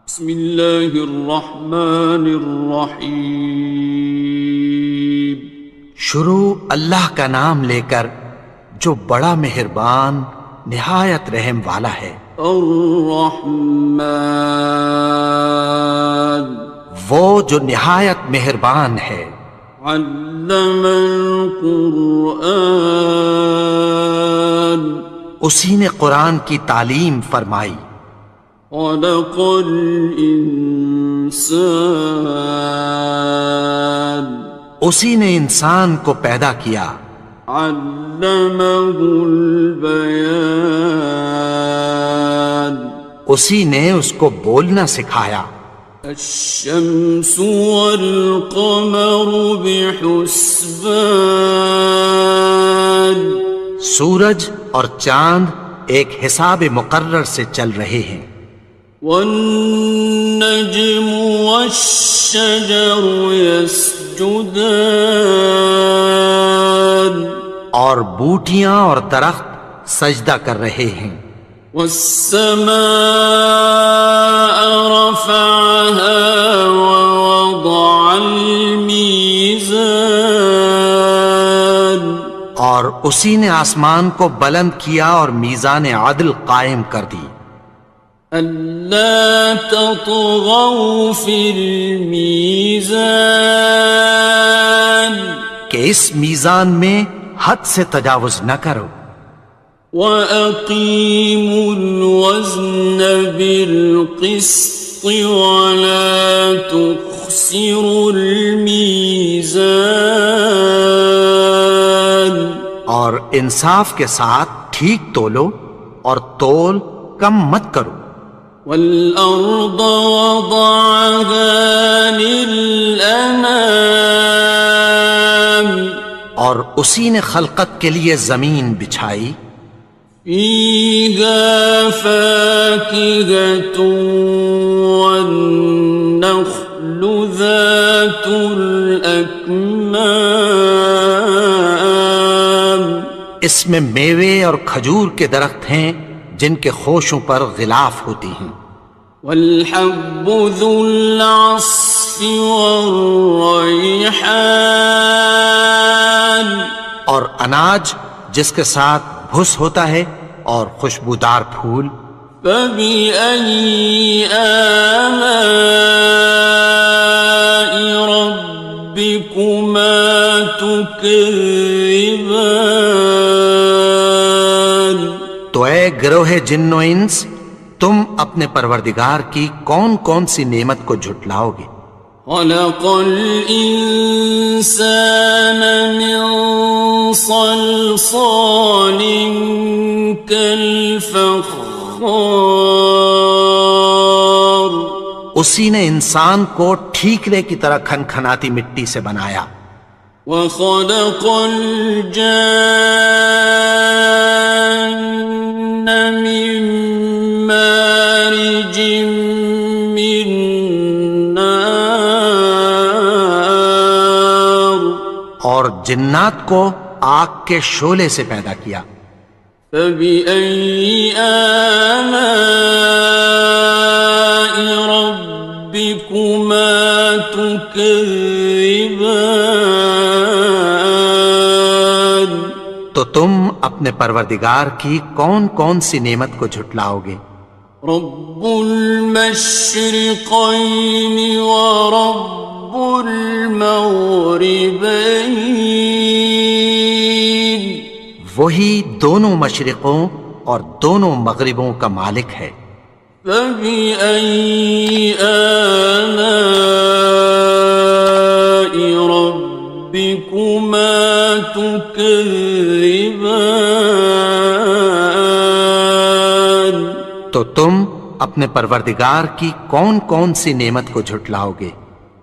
بسم اللہ الرحمن الرحیم۔ شروع اللہ کا نام لے کر جو بڑا مہربان نہایت رحم والا ہے۔ الرحمن، وہ جو نہایت مہربان ہے۔ علم القرآن، اسی نے قرآن کی تعلیم فرمائی۔ خلق الانسان، اسی نے انسان کو پیدا کیا۔ علمہ البیان، اسی نے اس کو بولنا سکھایا۔ الشمس والقمر بحسبان، سورج اور چاند ایک حساب مقرر سے چل رہے ہیں۔ والنجم والشجر يسجدان، اور بوٹیاں اور درخت سجدہ کر رہے ہیں۔ والسماء رفعها ووضع الميزان، اور اسی نے آسمان کو بلند کیا اور میزان عدل قائم کر دی۔ ألا تطغوا في الميزان، کہ اس میزان میں حد سے تجاوز نہ کرو۔ وَأَقِيمُوا الْوَزْنَ بِالْقِسْطِ وَلَا تُخْسِرُوا الْمِيزَانَ، اور انصاف کے ساتھ ٹھیک تولو اور تول کم مت کرو۔ وَالْأَرْضَ وَضَعَهَا لِلْأَنَامِ، اور اسی نے خلقت کے لیے زمین بچھائی۔ فِيهَا فَاكِهَةٌ وَالنَّخْلُ ذَاتُ الْأَكْمَامِ، اس میں میوے اور کھجور کے درخت ہیں جن کے خوشوں پر غلاف ہوتی ہیں۔ وَالْحَبُّ ذُو الْعَصْفِ وَالرَّيْحَانِ، اور اناج جس کے ساتھ بھس ہوتا ہے اور خوشبودار پھول۔ فَبِأَيِّ آلَاءِ رَبِّكُمَا تُكَذِّبَانِ، تو اے گروہ جن و انس، تم اپنے پروردگار کی کون کون سی نعمت کو جھٹلاؤ گے؟ خَلَقَ الْإِنسَانَ مِنْ صَلْصَالٍ كَالْفَخَّارِ، اسی نے انسان کو ٹھیکرے کی طرح کھنکھناتی مٹی سے بنایا۔ وَخَلَقَ الْجَانَّ مِن مَّارِجٍ مِّن نَّارٍ، اور جنات کو آگ کے شعلے سے پیدا کیا۔ فَبِأَيِّ آلَاءِ رَبِّكُمَا تُكَذِّبَانِ، تو تم اپنے پروردگار کی کون کون سی نعمت کو جھٹلاؤ گے؟ رب المشرقین ورب المغربین، وہی دونوں مشرقوں اور دونوں مغربوں کا مالک ہے۔ فَبِأَيِّ آلَاءِ رَبِّكُمَا تُكَذِّبَانِ، تو تم اپنے پروردگار کی کون کون سی نعمت کو جھٹلاؤ گے؟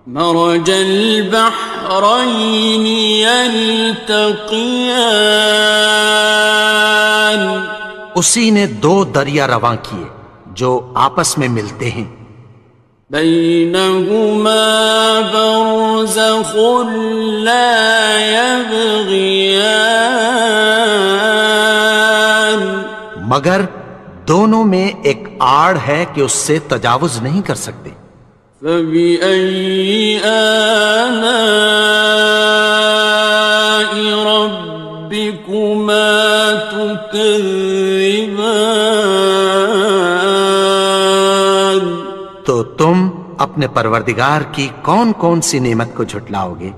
مرج البحرین یلتقیان، اسی نے دو دریا رواں کیے جو آپس میں ملتے ہیں۔ بینہما برزخ لا یبغیان، مگر دونوں میں ایک آڑ ہے کہ اس سے تجاوز نہیں کر سکتے۔ فبأي آلاء ربكما تكذبان؟ تو تم اپنے پروردگار کی کون کون سی نعمت کو جھٹلاؤ گے؟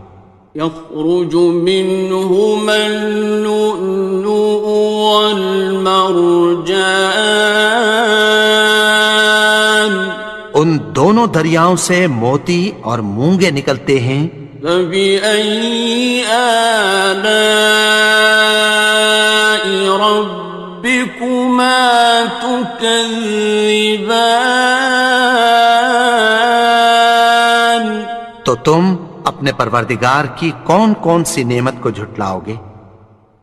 يخرج منهما اللؤلؤ والمرجان، ان دونوں دریاؤں سے موتی اور مونگے نکلتے ہیں۔ فبأي آلاء ربكما تكذبان؟ تو تم اپنے پروردگار کی کون کون سی نعمت کو جھٹلاؤ گے؟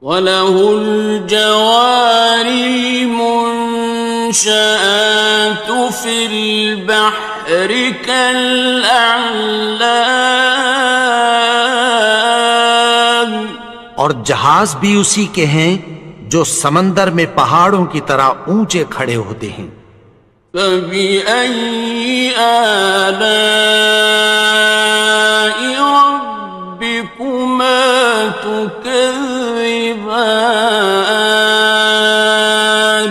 وَلَهُ الْجَوَارِ الْمُنشَآتُ فِي الْبَحْرِ كَالْأَعْلَامِ، اور جہاز بھی اسی کے ہیں جو سمندر میں پہاڑوں کی طرح اونچے کھڑے ہوتے ہیں۔ فَبِأَيِّ آلَاءِ رَبِّكُمَا تُكَذِّبَانِ؟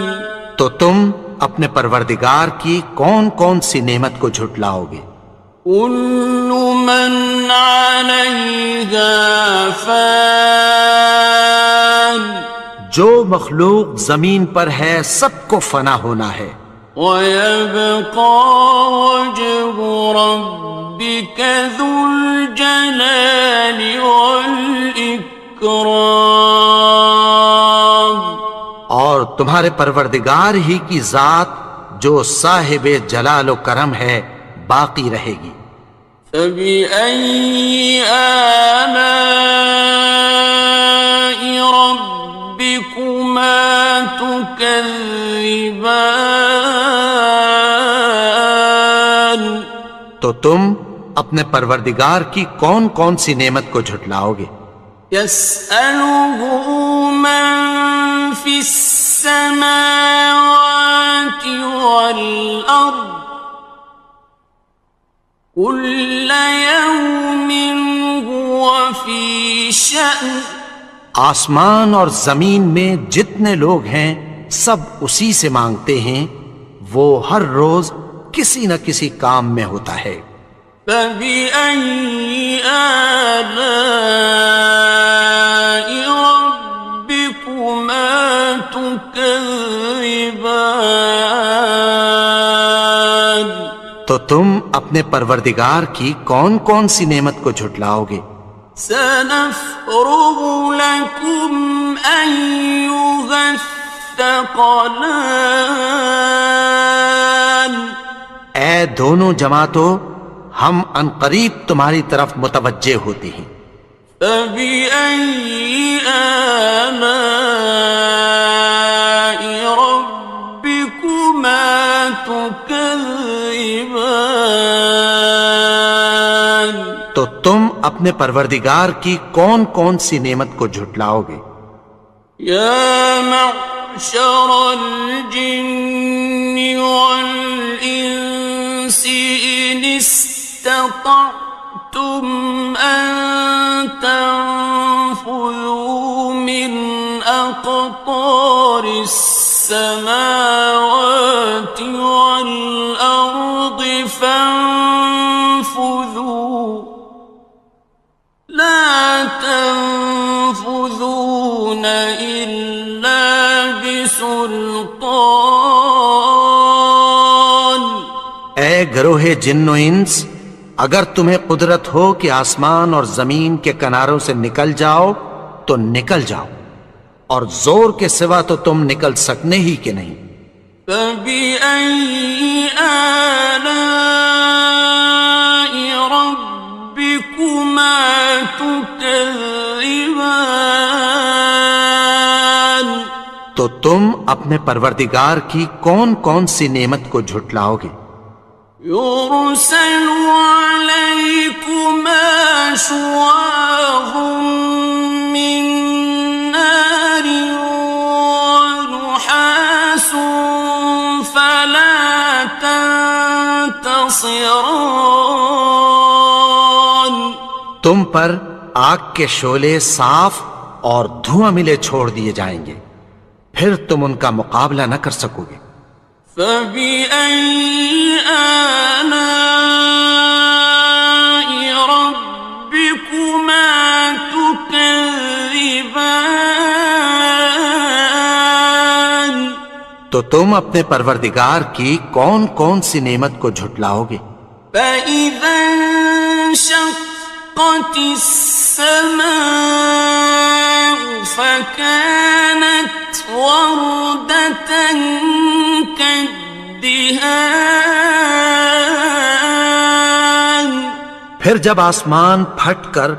تو تم اپنے پروردگار کی کون کون سی نعمت کو جھٹلاؤ گے؟ كُلُّ مَنْ عَلَيْهَا فَانٍ، جو مخلوق زمین پر ہے سب کو فنا ہونا ہے۔ وَيَبْقَى وَجْهُ رَبِّكَ ذُو الْجَلَالِ وَالْإِكْرَامِ، اور تمہارے پروردگار ہی کی ذات جو صاحب جلال و کرم ہے باقی رہے گی۔ فَبِأَيِّ آلَاءِ رَبِّكُمَا تُكَذِّبَانِ؟ تو تم اپنے پروردگار کی کون کون سی نعمت کو جھٹلاؤ گے؟ يَسْأَلُهُ مَن فِي السَّمَاوَاتِ وَالْأَرْضِ كُلَّ يَوْمٍ هُوَ فِي شَأْنٍ، آسمان اور زمین میں جتنے لوگ ہیں سب اسی سے مانگتے ہیں، وہ ہر روز کسی نہ کسی کام میں ہوتا ہے۔ فَبِأَيِّ آلَاءِ رَبِّكُمَا تُكَذِّبَانِ؟ تو تم اپنے پروردگار کی کون کون سی نعمت کو جھٹلاؤ گے؟ سَنَفْرُغُ لَكُمْ أَيُّهَ الثَّقَلَانِ، اے دونوں جماعتوں، ہم عنقریب تمہاری طرف متوجہ ہوتے ہیں۔ فَبِأَيِّ آلَاءِ رَبِّكُمَا تُكَذِّبَانِ؟ تو تم اپنے پروردگار کی کون کون سی نعمت کو جھٹلاؤ گے؟ يَا مَعْشَرَ الْجِنِّ وَالْإِنسِ إِنِ اسْتَطَعْتُمْ أَن تَنفُذُوا مِنْ أَقْطَارِ السَّمَاوَاتِ وَالْأَرْضِ فَانفُذُوا لَا تَنفُذُونَ إِلَّا بِسُلْطَانٍ۔ اے گروہ جن و انس، اگر تمہیں قدرت ہو کہ آسمان اور زمین کے کناروں سے نکل جاؤ تو نکل جاؤ، اور زور کے سوا تو تم نکل سکنے ہی کہ نہیں۔ فَبِأَيِّ آلَاءِ رَبِّكُمَا تُكَذِّبَانِ؟ تو تم اپنے پروردگار کی کون کون سی نعمت کو جھٹلاؤ گے؟ يُرْسَلُ عَلَيْكُمَا شُوَاظٌ مِّن نَّارٍ وَنُحَاسٌ خاصران. تم پر آگ کے شعلے صاف اور دھواں ملے چھوڑ دیے جائیں گے، پھر تم ان کا مقابلہ نہ کر سکو گے۔ فبأي آلاء ربكما تكذبان. تو تم اپنے پروردگار کی کون کون سی نعمت کو جھٹلاؤ گے؟ فإذا انشقت السماء فكانت وردة كالدهان. پھر جب آسمان پھٹ کر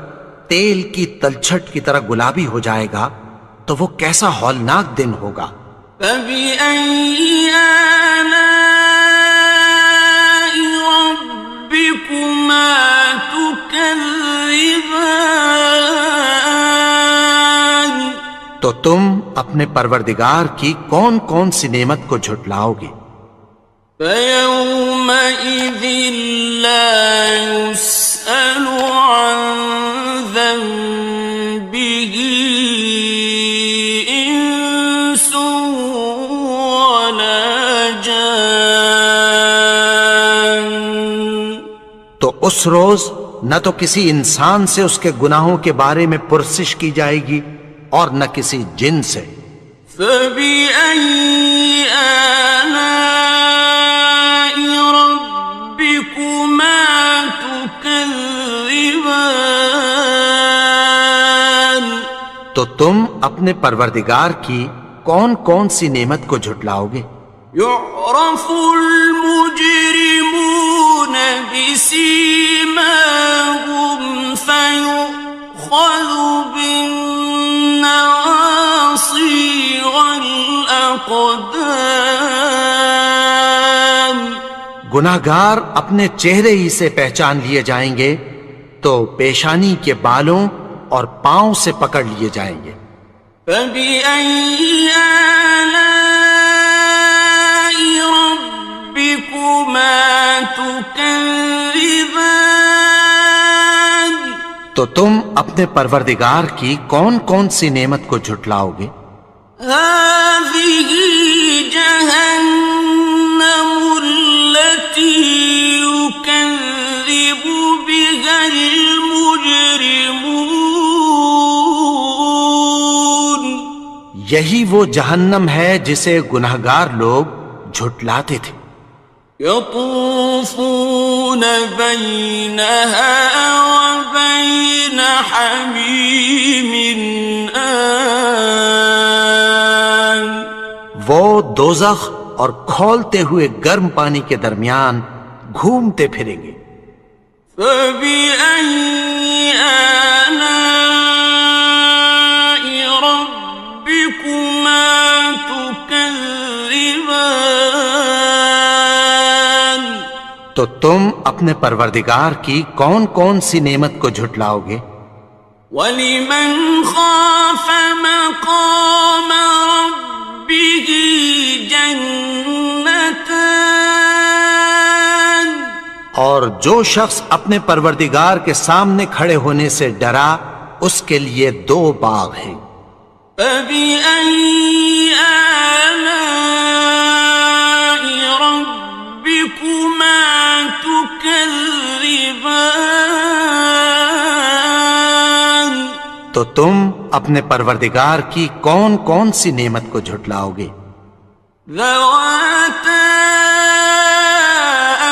تیل کی تلچھٹ کی طرح گلابی ہو جائے گا تو وہ کیسا ہولناک دن ہوگا۔ فبأي آلاء ربكما تكذبان. تو تم اپنے پروردگار کی کون کون سی نعمت کو جھٹلاؤ گے؟ فيومئذ لا يسأل عن ذنبه إنس ولا جان. تو اس روز نہ تو کسی انسان سے اس کے گناہوں کے بارے میں پرسش کی جائے گی اور نہ کسی جن سے۔ فبأي آلاء ربكما تكذبان. تو تم اپنے پروردگار کی کون کون سی نعمت کو جھٹلاؤ گے؟ يعرف المجرمون بسيماهم فيؤخذ بالنواصي والأقدام. گناہگار اپنے چہرے ہی سے پہچان لیے جائیں گے تو پیشانی کے بالوں اور پاؤں سے پکڑ لیے جائیں گے۔ فبأي آلاء ربكما تكذبان. تو تم اپنے پروردگار کی کون کون سی نعمت کو جھٹلاؤ گے؟ هذه جهنم التي يكذب بها المجرمون. یہی وہ جہنم ہے جسے گناہگار لوگ جھٹلاتے تھے۔ يطوفون بينها وبين حميم آن. وہ دوزخ اور کھولتے ہوئے گرم پانی کے درمیان گھومتے پھریں گے۔ فبأي آلاء ربكما تكذبان. تو تم اپنے پروردگار کی کون کون سی نعمت کو جھٹلاؤ گے؟ وَلِمَنْ خَافَ مَقَامَ رَبِّهِ جَنَّتَانِ. اور جو شخص اپنے پروردگار کے سامنے کھڑے ہونے سے ڈرا اس کے لیے دو باغ ہیں۔ فَبِأَيِّ آلَاءِ رَبِّكُمَا تُكَذِّبَانِ. تو تم اپنے پروردگار کی کون کون سی نعمت کو جھٹلاؤ گے؟ ذَوَاتَا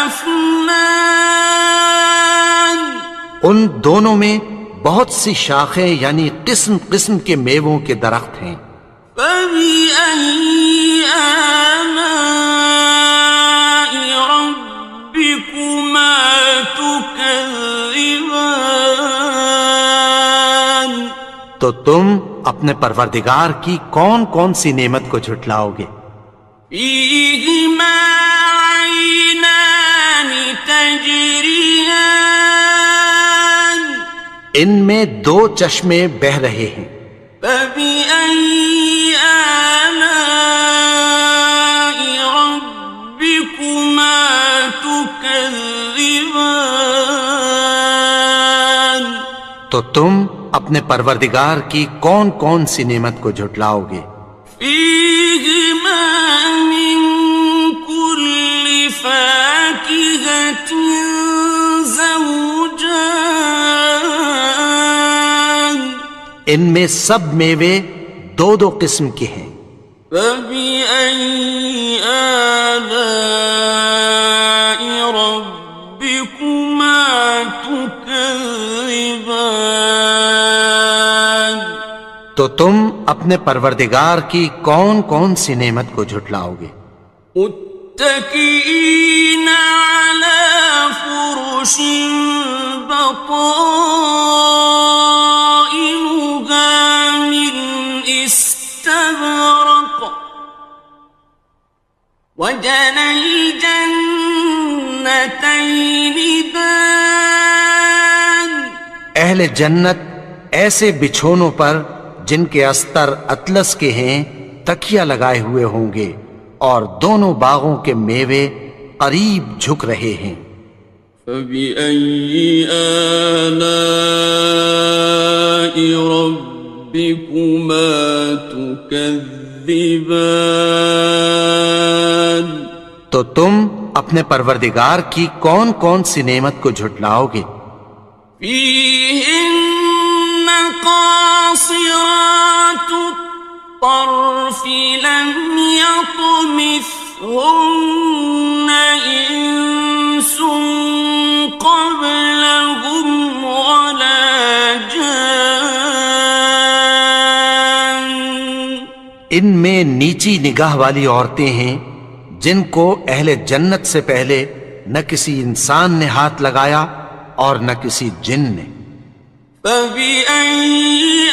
أَفْنَانٍ. ان دونوں میں بہت سی شاخیں یعنی قسم قسم کے میووں کے درخت ہیں۔ فَبِأَيِّ آلَاءِ رَبِّكُمَا تُكَذِّبَانِ. تو تم اپنے پروردگار کی کون کون سی نعمت کو جھٹلاؤ گے؟ فِيهِمَا عَيْنَانِ تَجْرِيَانِ. ان میں دو چشمے بہہ رہے ہیں۔ فَبِأَيِّ آلَاءِ رَبِّكُمَا تُكَذِّبَانِ. تكذبان تو تم اپنے پروردگار کی کون کون سی نعمت کو جھٹلاؤ گے؟ فيهما من كل فاكهة زوجان ان میں سب میوے دو دو قسم کے ہیں۔ فبأي آلاء ربكما تكذبان تو تم اپنے پروردگار کی کون کون سی نعمت کو جھٹلاؤ گے؟ متكئين على فرش بطائنها من استبرق وجنى الجنتين دان اہل جنت ایسے بچھونوں پر جن کے استر اطلس کے ہیں تکیہ لگائے ہوئے ہوں گے، اور دونوں باغوں کے میوے قریب جھک رہے ہیں۔ فبأي آلاء ربكما تكذبان تو تم اپنے پروردگار کی کون کون سی نعمت کو جھٹلاؤ گے؟ فيهن قاصرات الطرف لم يطمثهن إنس قبلهم ولا جان ان میں نیچی نگاہ والی عورتیں ہیں جن کو اہل جنت سے پہلے نہ کسی انسان نے ہاتھ لگایا اور نہ کسی جن نے۔ فبأي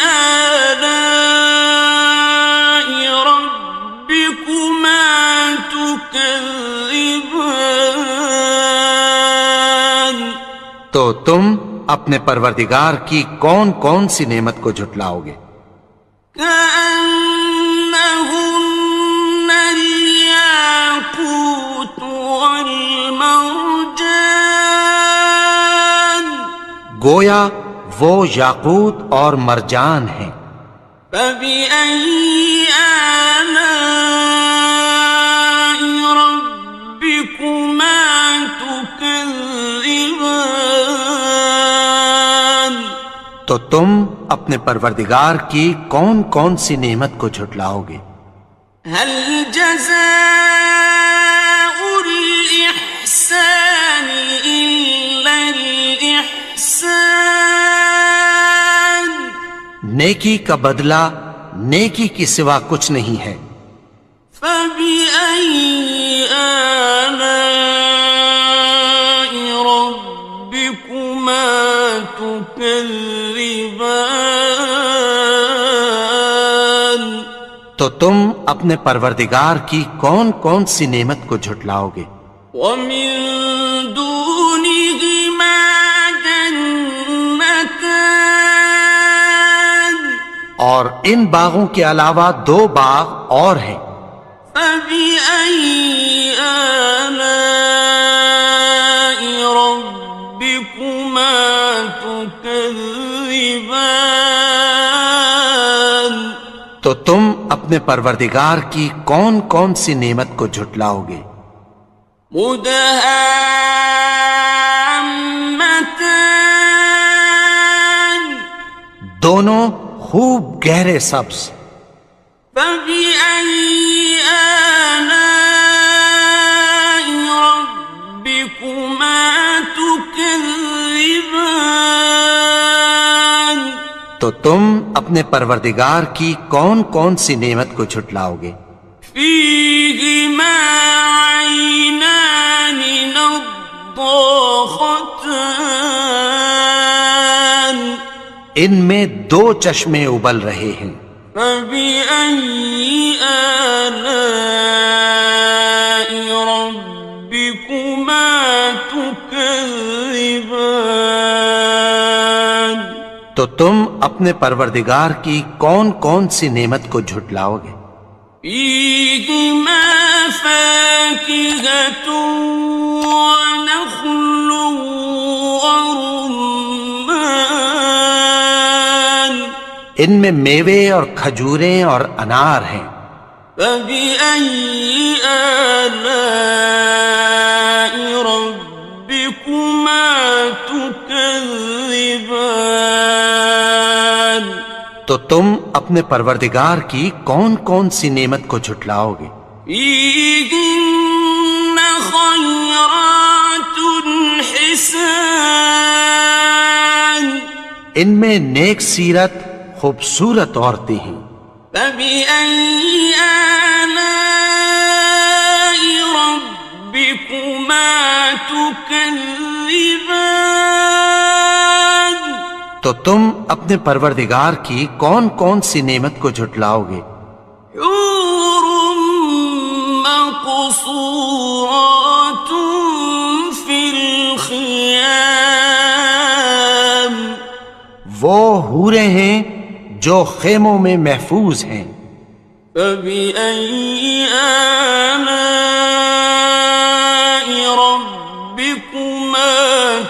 آلاء ربكما تكذبان تو تم اپنے پروردگار کی کون کون سی نعمت کو جھٹلاؤ گے؟ كأنهن الياقوت والمرجان گویا وہ یاقوت اور مرجان ہیں۔ فبأي آلاء ربكما تكذبان تو تم اپنے پروردگار کی کون کون سی نعمت کو جھٹلاؤ گے؟ هل جزاء الإحسان إلا الإحسان نیکی کا بدلہ نیکی کی سوا کچھ نہیں ہے۔ فبأي آلاء ربكما تكذبان تو تم اپنے پروردگار کی کون کون سی نعمت کو جھٹلاؤ گے؟ ومن دونهما جنتان اور ان باغوں کے علاوہ دو باغ اور ہیں۔ فبأي آلاء ربكما تكذبان تو تم اپنے پروردگار کی کون کون سی نعمت کو جھٹلاؤ گے؟ مدهامتان دونوں خوب گہرے سبز۔ فبأي آلاء ربكما تكذبان تو تم اپنے پروردگار کی کون کون سی نعمت کو جھٹلاؤ گے؟ فيهما عينان نضاختان ان میں دو چشمے ابل رہے ہیں۔ فبأي آلاء ربكما تكذبان تو تم اپنے پروردگار کی کون کون سی نعمت کو جھٹلاؤ گے؟ فيهما فاكهة ونخل ورمان ان میں میوے اور کھجوریں اور انار ہیں. فبأي آلاء ربكما تكذبان تو تم اپنے پروردگار کی کون کون سی نعمت کو جھٹلاؤ گے؟ فيهن خيرات حسان ان میں نیک سیرت خوبصورت عورتیں ہیں. فبأي آلاء ربكما تكذبان تو تم اپنے پروردگار کی کون کون سی نعمت کو جھٹلاؤ گے؟ حور مقصورات في الخيام وہ حوریں ہیں جو خیموں میں محفوظ ہیں. فبأي آلاء ربكما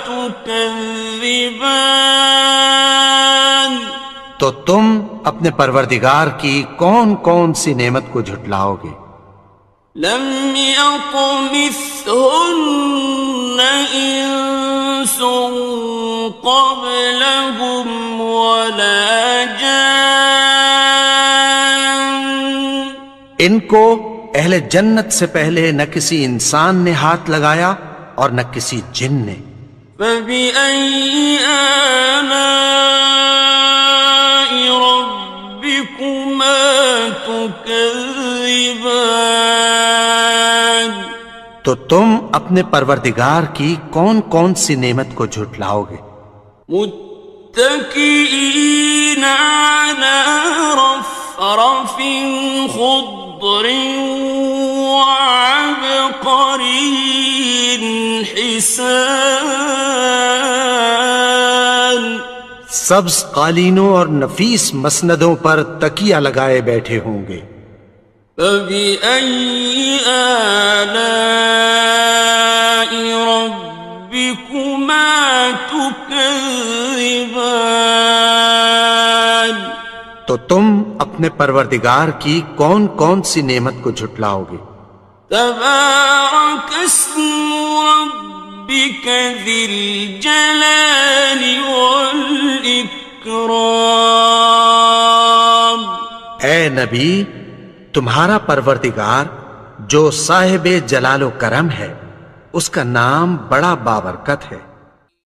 تكذبان تو تم اپنے پروردگار کی کون کون سی نعمت کو جھٹلاؤ گے؟ لم يطمثهن إنس قبلهم ولا جان ان کو اہل جنت سے پہلے نہ کسی انسان نے ہاتھ لگایا اور نہ کسی جن نے. فبأي آلاء ربكما تكذبان تو تم اپنے پروردگار کی کون کون سی نعمت کو جھٹلاؤ گے؟ متكئين على رفرف خضر وعبقري حسان سبز قالینوں اور نفیس مسندوں پر تکیہ لگائے بیٹھے ہوں گے. فبأي آلاء ربكما تكذبان تو تم اپنے پروردگار کی کون کون سی نعمت کو جھٹلاؤ گے؟ تبارك اسم ربك ذي الجلال والإكرام اے نبی، تمہارا پروردگار جو صاحب جلال و کرم ہے، اس کا نام بڑا بابرکت ہے.